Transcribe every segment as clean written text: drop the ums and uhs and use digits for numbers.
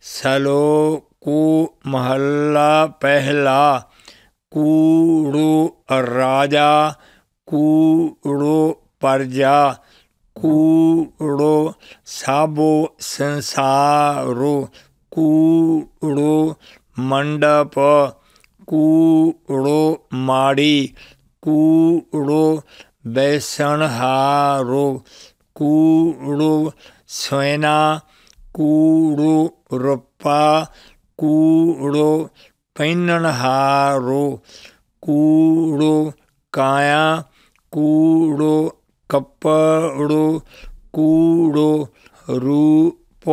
सलोकु महला पहला। कूड़ो राजा कूड़ो प्रजा कूड़ो साबो संसारो। कूड़ो मंडप कूड़ो माड़ी कूड़ो बैसणहारो। कूड़ो सोना कूड़ो रुपा कूड़ो पहनहारो। कूड़ो काया कूड़ो कपड़ो कूड़ो रूप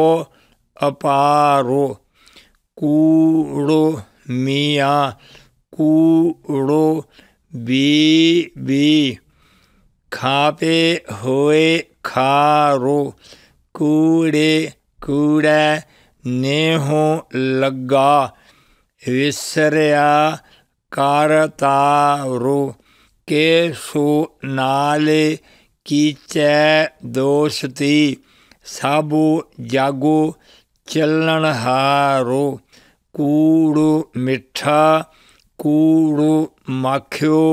अपारो। कूड़ो मियाँ कूड़ो बीबी खापे होए खारो। कूड़े कूड़े नेहो लगा विसरिया कारतारो। केसो नाले कीचै दोस्ती साबो जागो चलनहारो। कूड़ो मिठा कूड़ो माखियो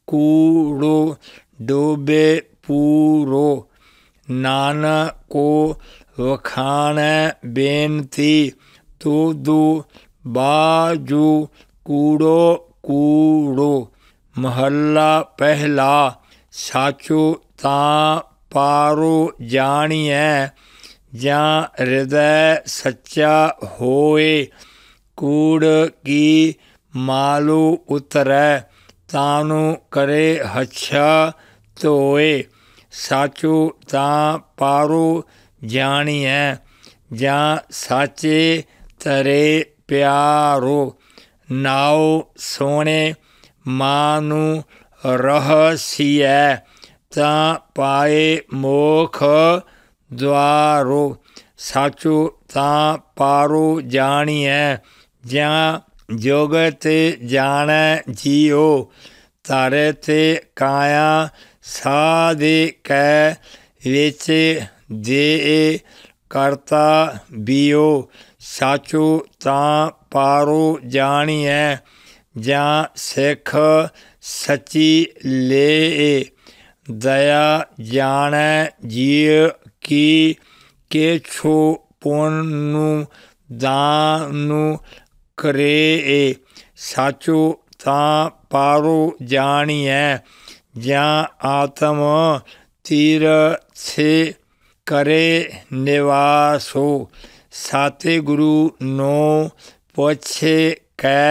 कूड़ो डोबे पूरो। नानको वखाण बेनती तो दो बाजू कूड़ो कूड़ो। महला पहला साचो तां पारो जानिए जा हृदय सच्चा होए। कूड़ की मालो उतरै तानो करे हच्छा धोए। साचो तां पारो जानिए जा साचे तरे प्यारो। नाओ सोने मानू रहसिय तां पाए मोख द्वारो। साचो तां पारो जानिए जा जोगत जाने जियो। तारे ते काया साधे कै विच दे करता बियो। साचो तां पारो जानिए जा सिख सची ले। दया जाने जिय की केछो पुन्नु दानु करे। साचो तां पारो जानिए जा आत्म तीरथ करे निवासो। साते गुरु नो पुछे कै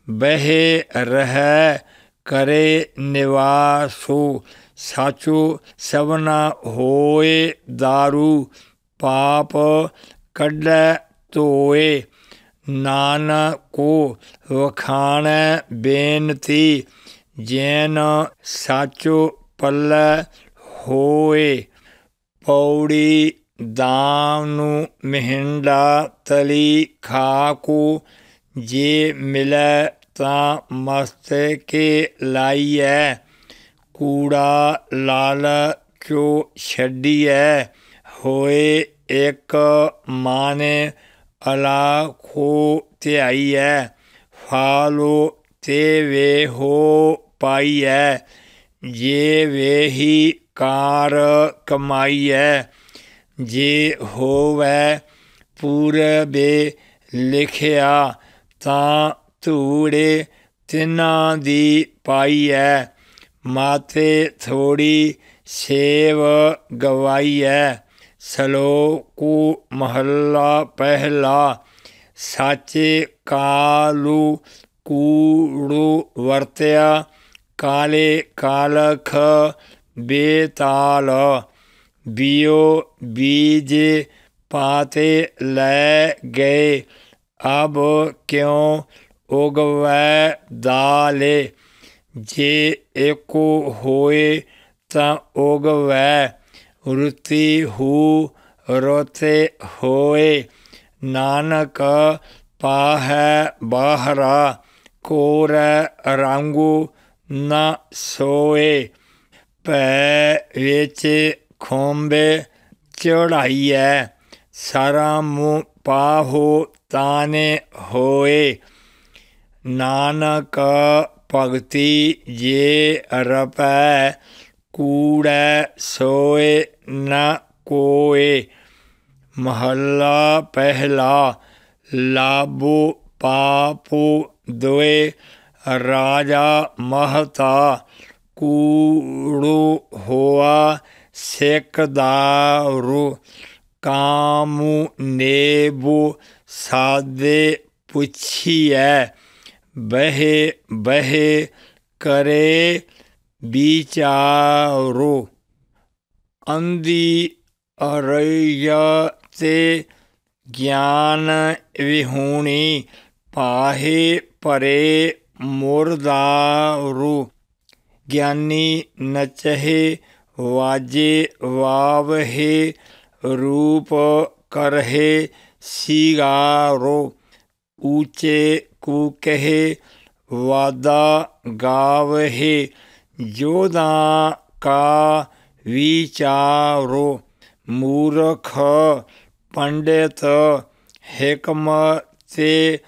बहे रह करे निवासो। साचो सबना होए दारू पाप कड्डै धोए। नानको वखाण बेनती जैन साचो पल्लै होए। पौड़ी दानु मिहिंडा तली खाको जे मिलै तां मस्तके लाइए। कूड़ा लालचो छड्डिए होए एक माने अलाखो ध्याइए। फालो ते वेहो पाइए जे वेही कार कमाइए। जे होवै पूरबे लिखिया तां धूड़े तिन्हां दी पाइए। माते थोड़ी सेव गवाइए। सलोकु महला पहला साचे कालू कूड़ो वरत्या। काले कालख बेताल बियो बीज पाते लै गए। अब क्यों उगवै दाले। जे एको होए तां उगवै रुति हू रोते होए। नानक पाहै बाहरा कोरै रांगू न सोए। भै विच खोंबे चढ़ाइए सारा मुँह पाहो ताने होए। नानक भगति जे रपै, कूड़ै सोए न कोए। महला पहला। लाभो पापो दोए, राजा महता। कूड़ो होआ सेकदारो, कामु नेबो सादे पुछिए। बहे बहे करे विचारो, अंधी अरैया ते ज्ञान विहूणी। पाहे परे मुरदारो, ज्ञानी नचहे वाजे वावहे। रूप करहे सिगारो, ऊँचे कूकहे वादा गावहे। जोधा का विचारो, मूर्ख पंडित हिकमते।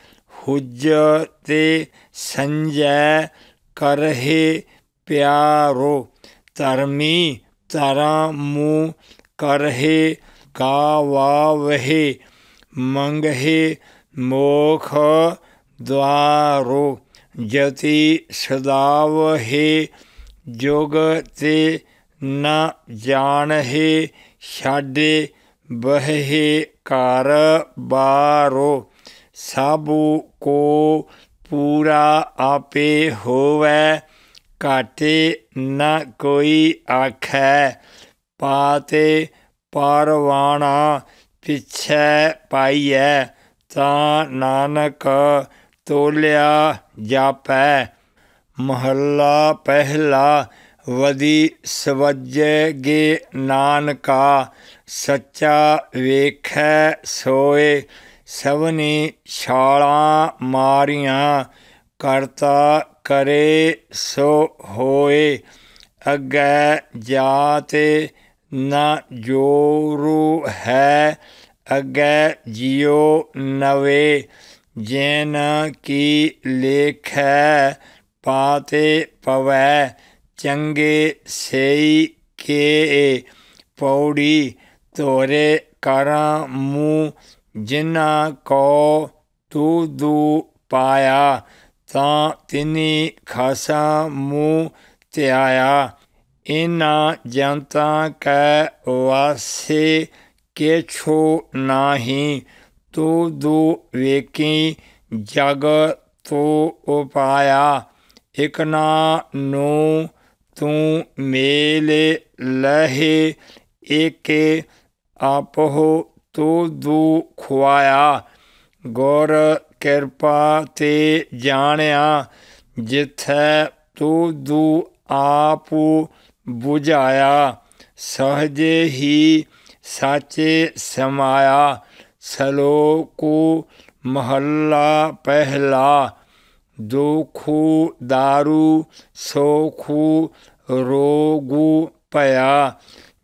हुज्जते संजय करहे प्यारो, धर्मी धर्मु करहे गावावहे। मंगहे मोख द्वारो, जति सदावहे। जोगते न जानहे, छाडे बहे कार बारो। सबू को पूरा आपे होवै, घाटे न कोई आखै। पाते परवाना पिछै पाइयै, तां नानक तोलिया जापै। महला पहला। वदी सवजगे नानका, सच्चा वेखै सोए। सबनी छालां मारियां, करता करे सो होए। अग्गै जाते न जोरू है, अग्गै जियो नवे। जैन की लेखै पाते पवै, चंगे सेई के। पौड़ी तोरे करमू, जिन्ना को तूदू पाया। तां तिनी खासा मुँह त्याया। इन्ना जनता कै वासे केछो नाही। तूदू वेकी जग तो उपाया। इकना नू तू मेले लहे, एके आपहो तूदू खुआया। गुर किरपा ते जानिया, जिथै तूदू आपू बुझाया। सहजे ही साचे समाया। सलोकु महला पहला। दुखु दारू सोखु रोगु पया,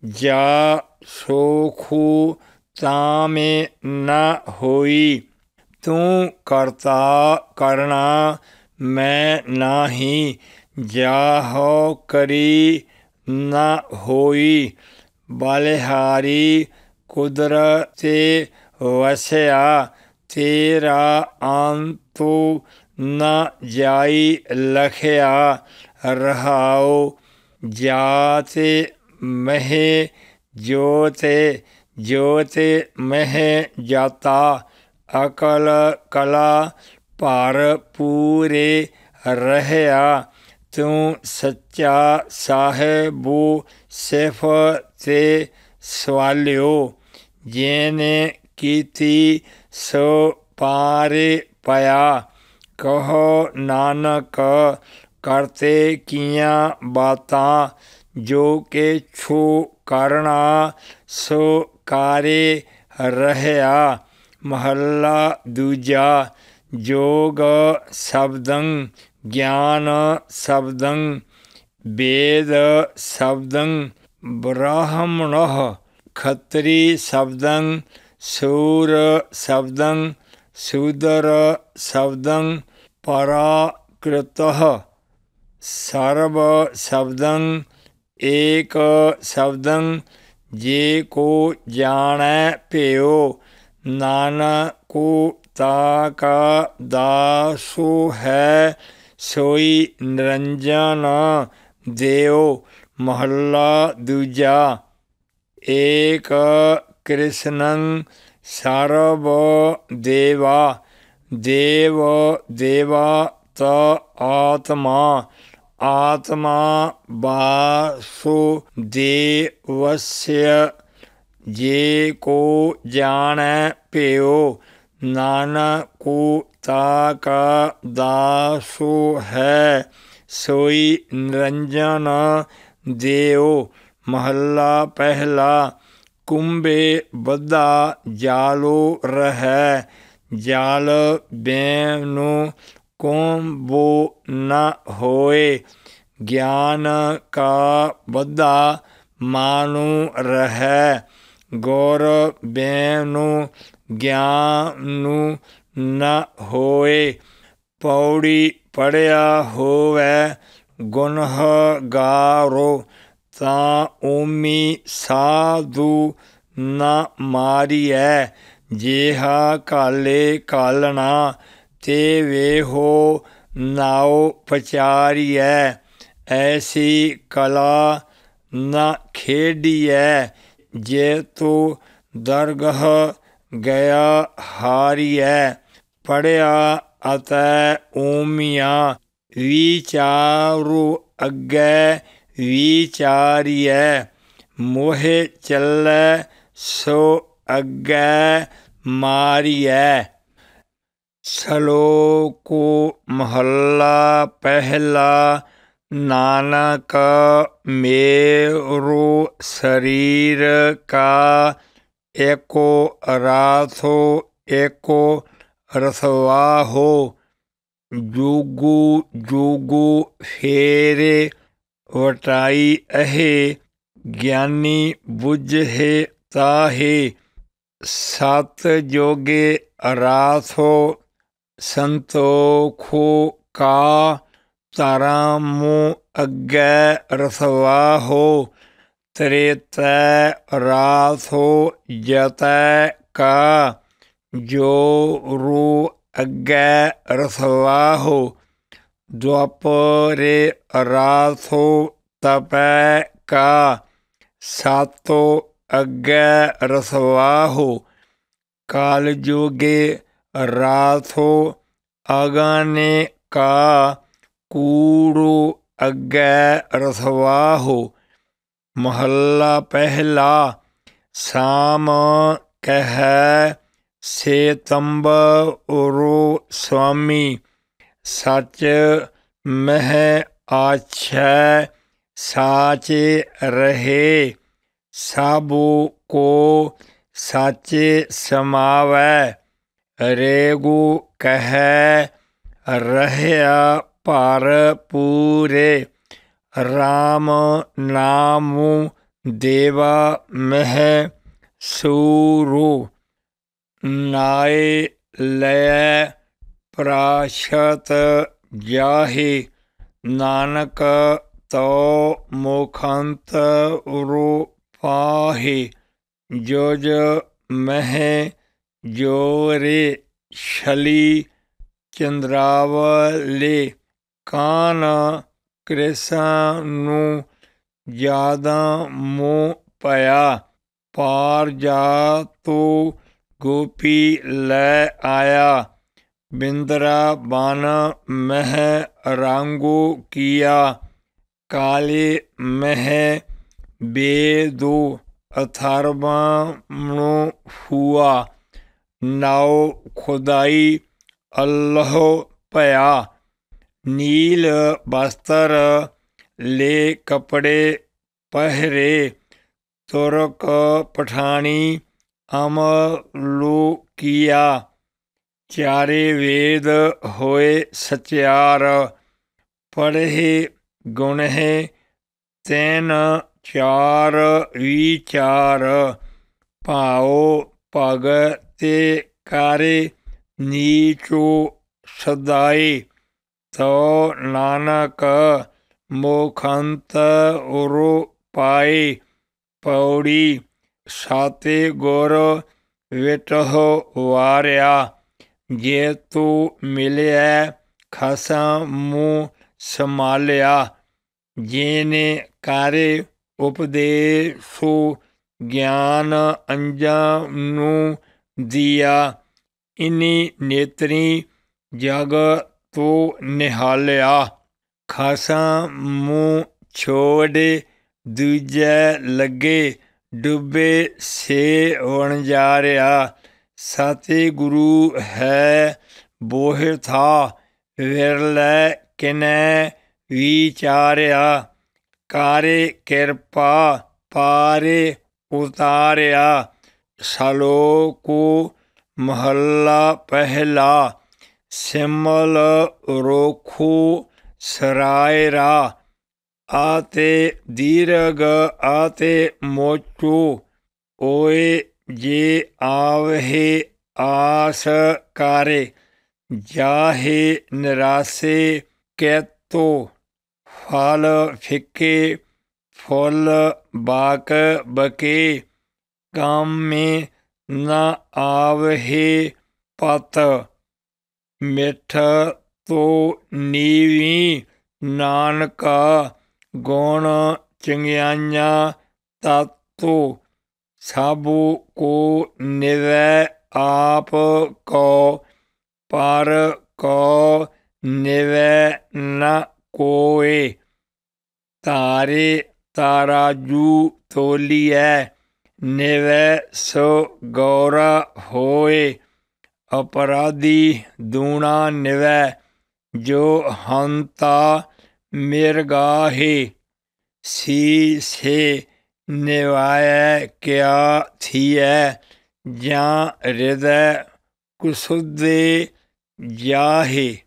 जा सोखु तामे न होई। तू करता करना मैं नाही, जाहो करी न होई। बलिहारी कुदरते वसया, तेरा अंतु न जाई लखया। रहाओ जाते महे जोते, जोते महे जाता। अकल कला भर पूरे रहया, तू सच्चा साहेबू सिफ ते सवालियो। जेने कीती सो पारे पया, कहो नानक करते किया बातां। जो के छू करना सो कारे रहया। महला दूजा। जोग शब्दं ज्ञान शब्दं, वेद शब्दं ब्राह्मण। खत्री शब्दं सूर शब्दं शूदर शब्दं पराकृतः सर्व शब्दं एक शब्दं जे को जानै प्यो नानको ताका दासो है सोई निरंजन देव। महला दूजा। एक कृष्णं सर्व देवा देव देवा त आत्मा आत्मा वासुदेवस्य जे को जानै प्यो नानको ताका दासो है सोई निरंजन देव। महला पहला। कुंभे बद्धा जालो रहै जाल बैनु कुंभो न होए ज्ञान का बद्धा मानु रहै गौर बैनु ज्ञानु न होए। पौड़ी पढ़िया होवे गुनहगारो ता ओमी साधु न मारियै जेहा काले कालना ते वेहो नाओ पचारियै ऐसी कला न खेडियै जे तो दरगह गया हारियै। पढ़िया अतै ओमिया विचारो अग्गै विचारियै मोहे चलै सो अग्गै मारियै। सलोको महला पहला। नानक मेरो शरीर का एको राथो एको रसवाहो जुगु जुगु फेरे वटाई अहे ज्ञानी बुझे ताहे सत जोगे राथो संतोखो का तारामो अग्गै रसवाहो त्रेतै राथो जतै का जोरू अग्गै रसवाहो द्वापरे राथो तपै का सातो अग्गै रसवाहो कालजोगे राथो अगाने का कूड़ो अग्गै रसवाहो। महला पहला। साम कह से तंबरो स्वामी सच मह आछै साचे रहे साबो को साचे समावै रेगो कह रहया पर पूरे राम नामो देवा मह सूरो नाय लय प्राशत जाहे नानक तो मुखंत रो पाहे जोज मह जोरे छली चंद्रावले कान कृष्ण ज्यादा मोह पया पार जा तो गोपी लै आया बिंद्रा बान मह रांगो किया काले मह बेदो अथर्वणो हुआ नाव खुदाई अल्लाह पया नील बस्तर ले कपड़े पहरे तुरक पठानी अमलो किया चारे वेद होए सचार पढ़े गुण है तैन चार विचार पाओ भगते कारे नीचो सदाई, तो नानक मोखंत उरो पाए। पौड़ी साते गुर विटहो वारिया, जे तू मिलिया खसम मुँह संभालिया। जेने कारे उपदेशो ज्ञान अंजानू दिया, इनी नेत्री जग तो निहालिया। खसम मुँह छोड़े दूजे लगे, डूबे से वणजारिया। सते गुरु है बोह था, विरले किने विचारिया। कारे कृपा पारे उतारिया। सलोको महला पहला, सिमल रोखो सरायरा। आते दीर्घ आते मोचो, ओए जे आवहे आस कारे। जाहे निरासे कैतो, फल फिके फुल बाक बके। काम में न आवहे पत, मिठ तो नीवी नानका। गुण चंगियाइयां तातो, साबू को निवै आप को। पर को निवै न कोय, तारे ताराजू तोलिए। निवै सो गौरा होए, अपराधी दूना निवै। जो हंता मिर्गाहे, सी से निवाय क्या थिय। जा हृदय कुसुदे जाहे।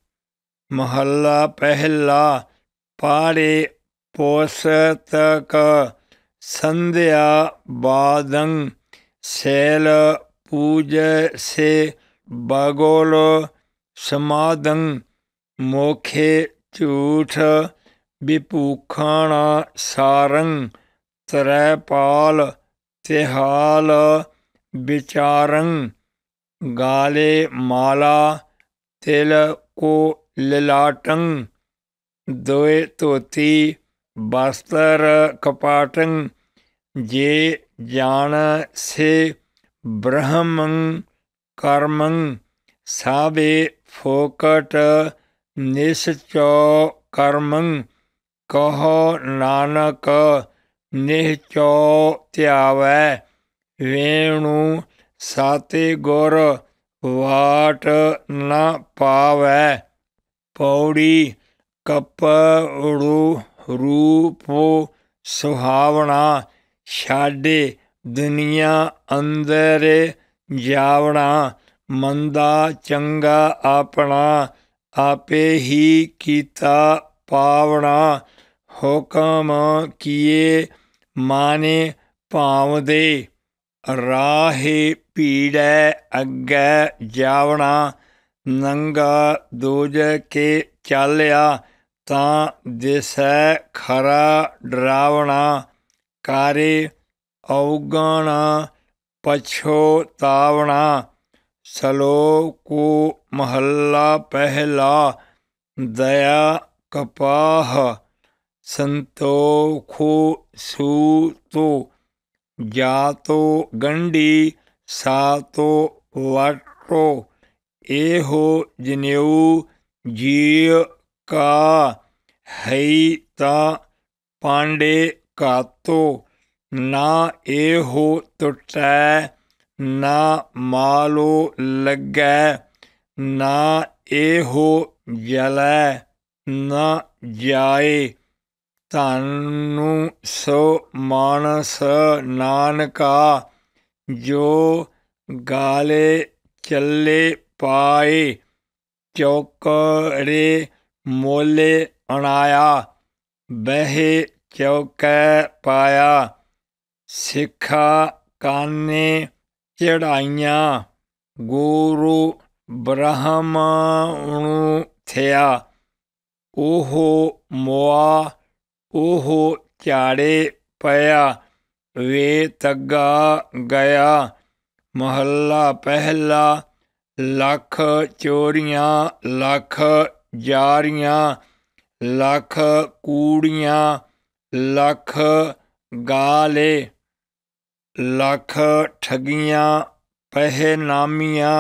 महला पहला, पाड़े पोषतक संध्या बादं। शैल पूज से बगोल समादं। मोखे झूठ विपूखण सारंग। त्रैपाल तिहाल विचारं। गाले माला तिल को ललाटं। दोए धोती वस्त्र कपाटं। जे जान से ब्रह्मं कर्मं। साबे फोकट निश्चो कर्मं। कहो नानक निश्चो त्यावै। वेणु साते गुर वाट न पावै। पौड़ी कपड़ो रूपो सुहावना। छाडे दुनिया अंदर जावना। मंदा चंगा अपना, आपे ही कीता पावना। हुकम किए माने भावदे। राहे पीड़े अग्गे जावना। नंगा दूज के चालिया, तां दिसै खरा डरावना। कारे अवगण पछोतावना। सलोको महला पहला, दया कपाह संतोखो सूतो। जातो गंडी सातो वाटो। एहो जनेऊ जीव का, हई ता पांडे कातो। ना एहो टुटै ना मालो लगै। ना एहो जलै न जाए। तानु सो मानस नानका, जो गाले चले पाए। चौकड़े मोले अणाया, बहे चौकै पाया। सिखा काने चढ़ाइयां गुरु ब्रह्मणु थिया। ओहो मोआ ओहो झाड़े पया वे तग्गा गया। महला पहला लख चोरियां लख जारियां लख कूड़ियां लख गाले लख ठगियां पहनामियां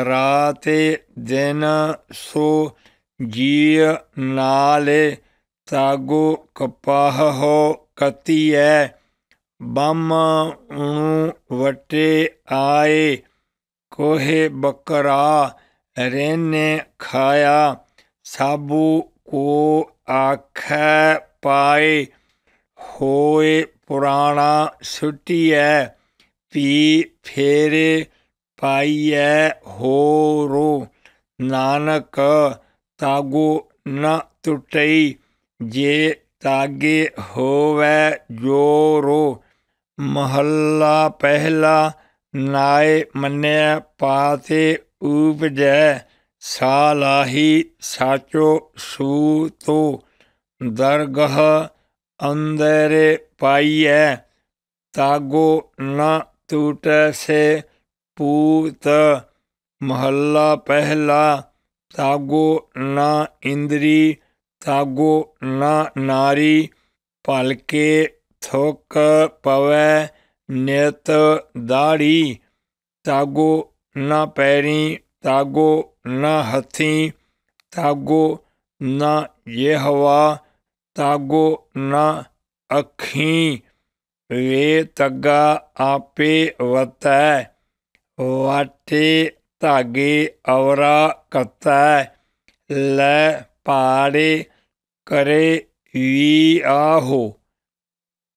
राते दिन सो जीय नाले तागो कपाह हो कतियै बामणु वटे आए कोहे बकरा रेने खाया साबू को आखै पाए होए पुराना सुटियै पी फेरे पाइयै होरो नानक तागो न टुटई जे तागे होवै जोरो। महला पहला नाय मन्नै पाते उपजै सालाही साचो सूतो दरगह अंदर पाइयै तागो न टूट से पूत। महला पहला तागो न इंद्री तागो न नारी भलके थुक पवै नित दाढ़ी तागो न पैरी तागो न हथी तागो न येहवा तागो न अखी वे तग्गा आपे वतै वाटे धागे अवरा कतै लै पाड़े करे वी आहो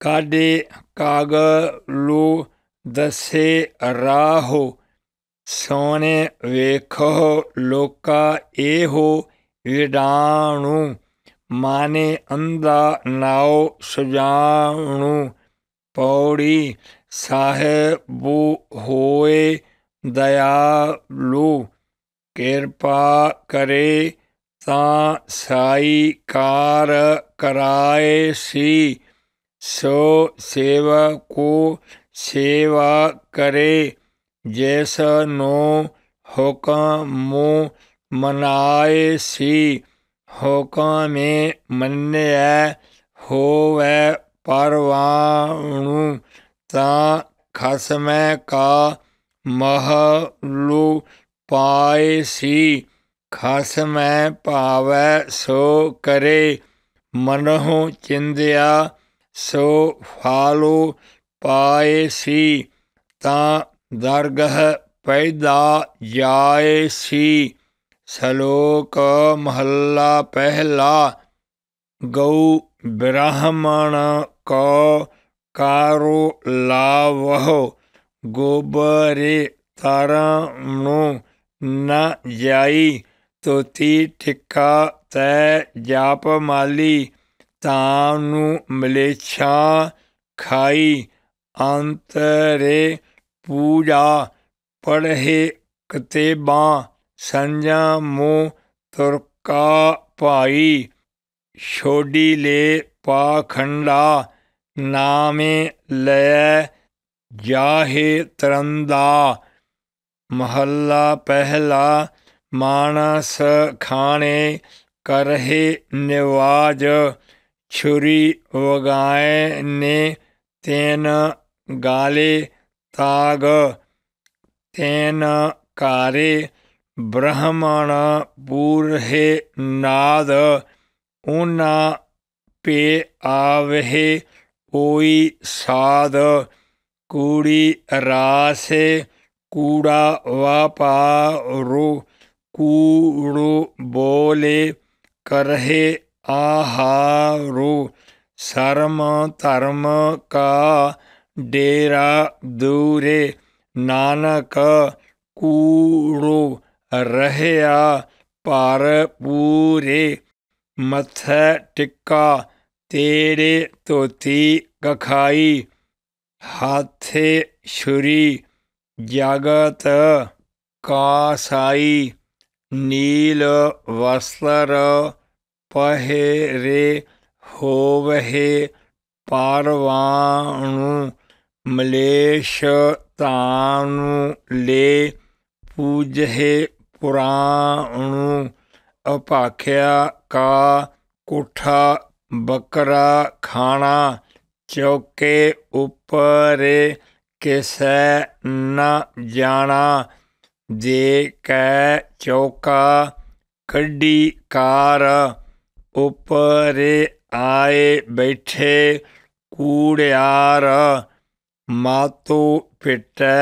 काडे कागलो दसे राहो सोने वेखो लोका एहो विडाणु माने अंधा नाओ सुजाणु। पौड़ी साहेबु होए दयालु किरपा करे तां साई कार कराए सी सो सेवको सेवा करे जैस नो हुक्म मनाए सी। हुक्म में मन्नै होवै परवाणु तां खसमै का महलु पाए सी। खसमै भावै सो करे मनहु चिंदिया सो फालो पाए सी तां दरगह पैदा जाए सी। सलोक महला पहला गौ ब्राह्मण को कारो लावहो गोबरे तरनु न जाई तोती टिक्का तै जाप माली तानु मलेच्छा खाई अंतरे पूजा पढ़े कतेबां संजमो तुरका भाई छोड़ी ले पाखंडा नामे लै जाहे तरंदा। महला पहला मानस खाने करहे निवाज छुरी वगाए ने तेन गाले ताग तेन कारे ब्राह्मण पूरहे नाद ऊना पे आवहे ओई साध कूड़ी रासे कूड़ा वापारो कूड़ो बोले करहे आहारो शर्म धर्म का डेरा दूरे नानक कूड़ो रहया पर पूरे मथे टिक्का तेरे धोती कखाई हाथे छुरी जगत कासाई नील वस्त्र पहरे होवहे पारवाणु मलेश तानु ले पूजहे पुराणु अपाख्या का कुठा बकरा खाना चौके ऊपरे किसै न जाना दे कै चौका कड्डी कार ऊपरे आए बैठे कूड़ियार मातो पिटै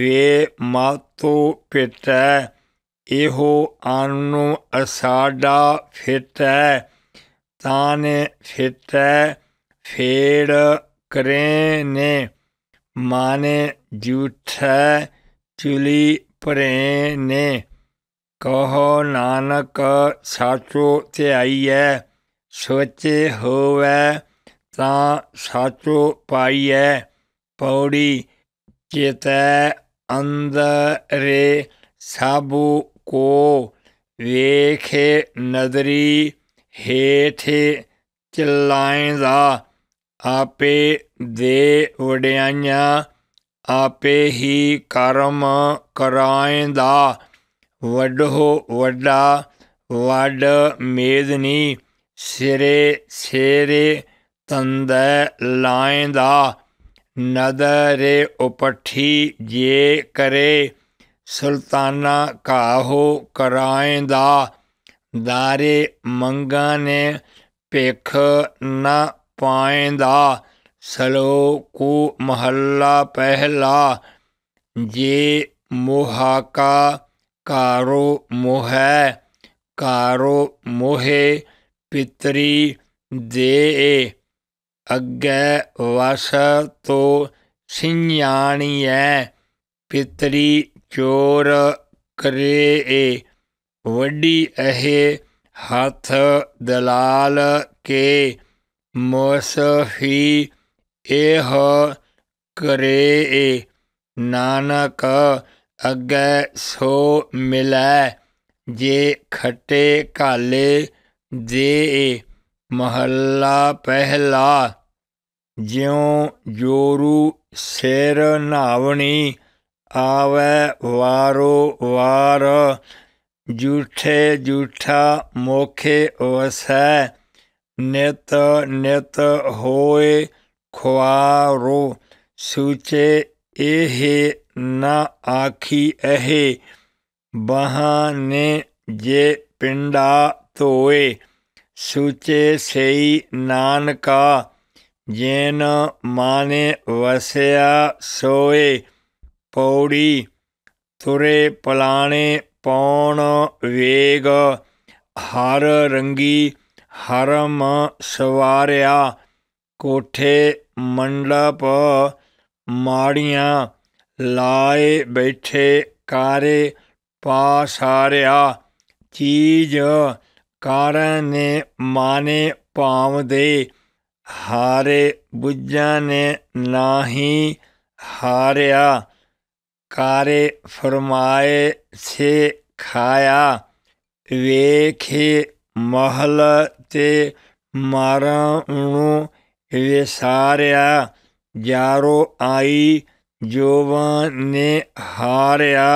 वे मातो पिटै एहो आनु असाडा फिटै ताने फिटै फेड़ करेने माने जूठै चुली भरेने कहो नानक साचो ध्याईऐ सोचे होवै तां साचो पाईऐ पौड़ी चेतै अंदरे साबू को वेखे नदरी हेठे चिल्लाएंदा आपे दे वड्याइयां आपे ही करम कराएंदा वड्डो वड्डा वड मेदनी सिरे सेरे तंदै लाएंदा नदरे उपठी जे करे सुल्ताना काहो कराएंदा दारे मंगा ने भिख न पाएंदा सलोकू महला पहला जे मुहाका कारो मोहै कारो मोहे पितरी दे अग्गै वस तो सियाणियै पितरी चोर करे वड्डी अहे हथ दलाल के मोसफी एह करे नानक अग्गै सो मिलै जे खट्टे काले दे महला पहला ज्यों जोरू सिर नावनी आवे वारो वार जूठे जूठा मोखे वसै नित नित होए ख्वारो सूचे एहे न आखी अहे बहाने जे पिंडा धोए सूचे सही नानका जैन माने वसया सोए पौड़ी तुरे पलाणे पौण वेग हर रंगी हरम सवारिया कोठे मंडप माड़ियां लाए बैठे कारे पासारिया चीज कारण ने माने पाव दे हारे बुझा ने नाही हारिया कारे फरमाए से खाया वेखे महल ते मारणू विसारिया जारो आई जोवन ने हारिया